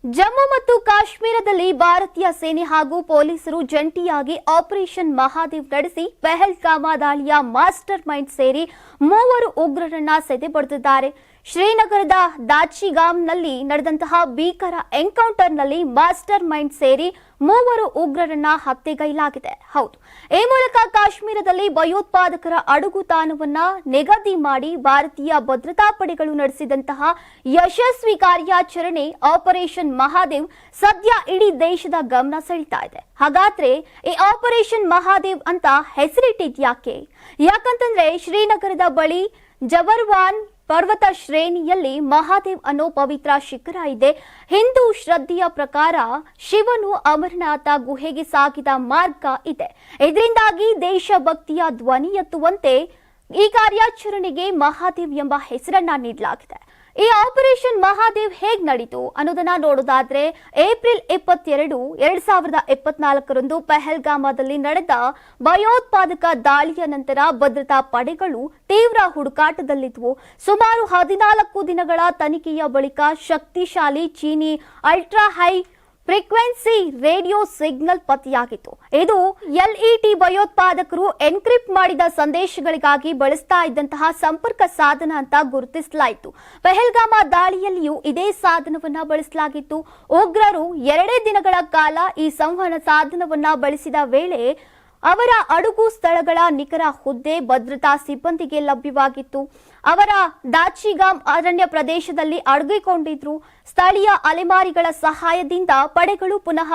ಜಮ್ಮು ಮತ್ತು ಕಾಶ್ಮೀರದಲ್ಲಿ ಭಾರತೀಯ ಸೇನೆ ಹಾಗೂ ಪೊಲೀಸರು ಜಂಟಿಯಾಗಿ ಆಪರೇಷನ್ ಮಹಾದೇವ್ ನಡೆಸಿ ಪಹಲ್ಗಾಮ ದಾಳಿಯ ಮಾಸ್ಟರ್ ಮೈಂಡ್ ಸೇರಿ 3 ಉಗ್ರರನ್ನ ಸೆದೆಬಡಿದಿದ್ದಾರೆ. ಶ್ರೀನಗರದ ದಾಚಿಗಾಮ್ನಲ್ಲಿ ನಡೆದಂತಹ ಭೀಕರ ಎನ್ಕೌಂಟರ್ನಲ್ಲಿ ಮಾಸ್ಟರ್ ಮೈಂಡ್ ಸೇರಿ 3 ಉಗ್ರರನ್ನ ಹತ್ಯೆಗೈಲಾಗಿದೆ. ಹೌದು, ಈ ಮೂಲಕ ಕಾಶ್ಮೀರದಲ್ಲಿ ಭಯೋತ್ಪಾದಕರ ಅಡಗುತಾಣವನ್ನ ನಿಗದಿ ಮಾಡಿ ಭಾರತೀಯ ಭದ್ರತಾ ಪಡೆಗಳು ನಡೆಸಿದಂತಹ ಯಶಸ್ವಿ ಕಾರ್ಯಾಚರಣೆ ಆಪರೇಷನ್ ಮಹಾದೇವ್ ಸದ್ಯ ಇಡೀ ದೇಶದ ಗಮನ ಸೆಳೀತಾ ಇದೆ. ಹಾಗಾದ್ರೆ ಈ ಆಪರೇಷನ್ ಮಹಾದೇವ್ ಅಂತ ಹೆಸರಿಟ್ಟಿದ್ಯಾಕೆ? ಯಾಕಂತಂದ್ರೆ ಶ್ರೀನಗರದ ಬಳಿ ಜಬರ್ವಾನ್ ಪರ್ವತ ಶ್ರೇಣಿಯಲ್ಲಿ ಮಹಾದೇವ್ ಅನ್ನೋ ಪವಿತ್ರ ಶಿಖರ ಇದೆ. ಹಿಂದೂ ಶ್ರದ್ಧೆಯ ಪ್ರಕಾರ ಶಿವನು ಅಮರನಾಥ ಗುಹೆಗೆ ಸಾಗಿದ ಮಾರ್ಗ ಇದೆ. ಇದರಿಂದಾಗಿ ದೇಶಭಕ್ತಿಯ ಧ್ವನಿ ಎತ್ತುವಂತೆ ಈ ಕಾರ್ಯಾಚರಣೆಗೆ ಮಹಾದೇವ್ ಎಂಬ ಹೆಸರನ್ನ ನೀಡಲಾಗಿದೆ. ಈ ಆಪರೇಷನ್ ಮಹಾದೇವ್ ಹೇಗ್ ನಡೀತು ಅನ್ನೋದನ್ನ ನೋಡೋದಾದ್ರೆ ಏಪ್ರಿಲ್ 22, 2024ರಂದು ಪಹಲ್ಗಾಮದಲ್ಲಿ ನಡೆದ ಭಯೋತ್ಪಾದಕ ದಾಳಿಯ ನಂತರ ಭದ್ರತಾ ಪಡೆಗಳು ತೀವ್ರ ಹುಡುಕಾಟದಲ್ಲಿದ್ವು. ಸುಮಾರು 14 ದಿನಗಳ ತನಿಖೆಯ ಬಳಿಕ ಶಕ್ತಿಶಾಲಿ ಚೀನಿ ultra high frequency radio signal ಪತ್ತೆಯಾಗಿತ್ತು. ಇದು ಎಲ್ಇಟಿ ಭಯೋತ್ಪಾದಕರು ಎನ್ಕ್ರಿಪ್ಟ್ ಮಾಡಿದ ಸಂದೇಶಗಳಿಗಾಗಿ ಬಳಸ್ತಾ ಇದ್ದಂತಹ ಸಂಪರ್ಕ ಸಾಧನ ಅಂತ ಗುರುತಿಸಲಾಯಿತು. ಪಹಲ್ಗಾಮ ದಾಳಿಯಲ್ಲಿಯೂ ಇದೇ ಸಾಧನವನ್ನ ಬಳಸಲಾಗಿತ್ತು. ಉಗ್ರರು 2 ದಿನಗಳ ಕಾಲ ಈ ಸಂವಹನ ಸಾಧನವನ್ನ ಬಳಸಿದ ವೇಳೆ ಅವರ ಅಡುಗು ಸ್ಥಳಗಳ ನಿಖರ ಹುದ್ದೆ ಭದ್ರತಾ ಸಿಬ್ಬಂದಿಗೆ ಲಭ್ಯವಾಗಿತ್ತು. ಅವರ ದಾಚಿಗಾಮ್ ಅರಣ್ಯ ಪ್ರದೇಶದಲ್ಲಿ ಅಡಗಿಕೊಂಡಿದ್ರು. ಸ್ಥಳೀಯ ಅಲೆಮಾರಿಗಳ ಸಹಾಯದಿಂದ ಪಡೆಗಳು ಪುನಃ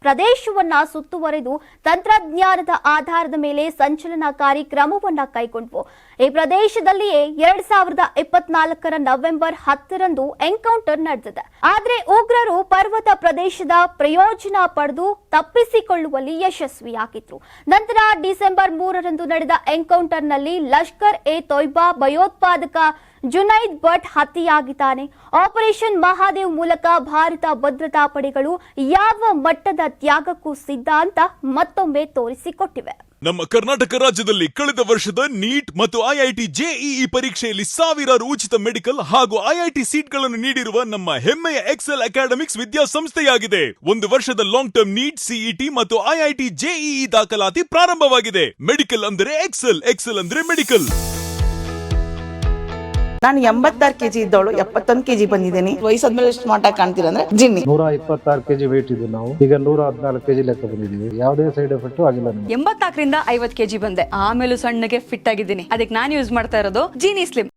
ಪ್ರದೇಶವನ್ನ ಸುತ್ತುವರೆದು ತಂತ್ರಜ್ಞಾನದ ಆಧಾರದ ಮೇಲೆ ಸಂಚಲನಕಾರಿ ಕ್ರಮವನ್ನ ಕೈಗೊಂಡವು. ಈ ಪ್ರದೇಶದಲ್ಲಿಯೇ 2024 ನವೆಂಬರ್ 10ರಂದು ಎನ್ಕೌಂಟರ್ ನಡೆದಿದೆ. ಆದ್ರೆ ಉಗ್ರರು ಪರ್ವತ ಪ್ರದೇಶದ ಪ್ರಯೋಜನ ಪಡೆದು ತಪ್ಪಿಸಿಕೊಳ್ಳುವಲ್ಲಿ ಯಶಸ್ವಿಯಾಗಿದ್ರು. ನಂತರ ಡಿಸೆಂಬರ್ 3ರಂದು ನಡೆದ ಎನ್ಕೌಂಟರ್ನಲ್ಲಿ ಲಷ್ಕರ್ ಎ ತೊಯ್ಬಾ ಭಯೋತ್ಪಾದಕ ಜುನೈದ್ ಭಟ್ ಹತ್ಯೆಯಾಗಿದ್ದಾನೆ. ಆಪರೇಷನ್ ಮಹಾದೇವ್ ಮೂಲಕ ಭಾರತ ಭದ್ರತಾ ಪಡೆಗಳು ಯಾವ ಮಟ್ಟದ ತ್ಯಾಗಕ್ಕೂ ಸಿದ್ಧ ಅಂತ ಮತ್ತೊಮ್ಮೆ ತೋರಿಸಿಕೊಟ್ಟಿವೆ. ನಮ್ಮ ಕರ್ನಾಟಕ ರಾಜ್ಯದಲ್ಲಿ ಕಳೆದ ವರ್ಷದ ನೀಟ್ ಮತ್ತು ಐಐಟಿ ಜೆಇಇ ಪರೀಕ್ಷೆಯಲ್ಲಿ ಸಾವಿರಾರು ಉಚಿತ ಮೆಡಿಕಲ್ ಹಾಗೂ ಐಐಟಿ ಸೀಟ್ಗಳನ್ನು ನೀಡಿರುವ ನಮ್ಮ ಹೆಮ್ಮೆಯ ಎಕ್ಸೆಲ್ ಅಕಾಡೆಮಿಕ್ಸ್ ವಿದ್ಯಾಸಂಸ್ಥೆಯಾಗಿದೆ. 1 ವರ್ಷದ ಲಾಂಗ್ ಟರ್ಮ್ ನೀಟ್, ಸಿಇಟಿ ಮತ್ತು ಐಐಟಿ ಜೆಇಇ ದಾಖಲಾತಿ ಪ್ರಾರಂಭವಾಗಿದೆ. ಮೆಡಿಕಲ್ ಅಂದರೆ ಎಕ್ಸೆಲ್, ಎಕ್ಸೆಲ್ ಅಂದ್ರೆ ಮೆಡಿಕಲ್. ನಾನು 86 kg ಇದ್ದವಳು 71 kg ಬಂದಿದ್ದೀನಿ. ವಯಸ್ಸಾದ್ಮೇಲೆ ಸ್ಮಾರ್ಟ್ ಆಗಿ ಕಾಣ್ತೀರಾ ಅಂದ್ರೆ ಜಿನ್ನಿ. 126 kg ವೇಟ್ ಇದ್ದು ನಾವು ಈಗ 114 kg ಲೆಕ್ಕ ಬಂದಿದ್ದೀವಿ. ಯಾವುದೇ ಸೈಡ್ ಎಫೆಕ್ಟ್ ಆಗಿಲ್ಲ ನಮಗೆ. 84ರಿಂದ 50 kg ಬಂದೆ. ಆಮೇಲೆ ಸಣ್ಣಗೆ ಫಿಟ್ ಆಗಿದ್ದೀನಿ. ಅದಕ್ಕೆ ನಾನು ಯೂಸ್ ಮಾಡ್ತಾ ಇರೋದು ಜೀನಿ ಸ್ಲಿಮ್.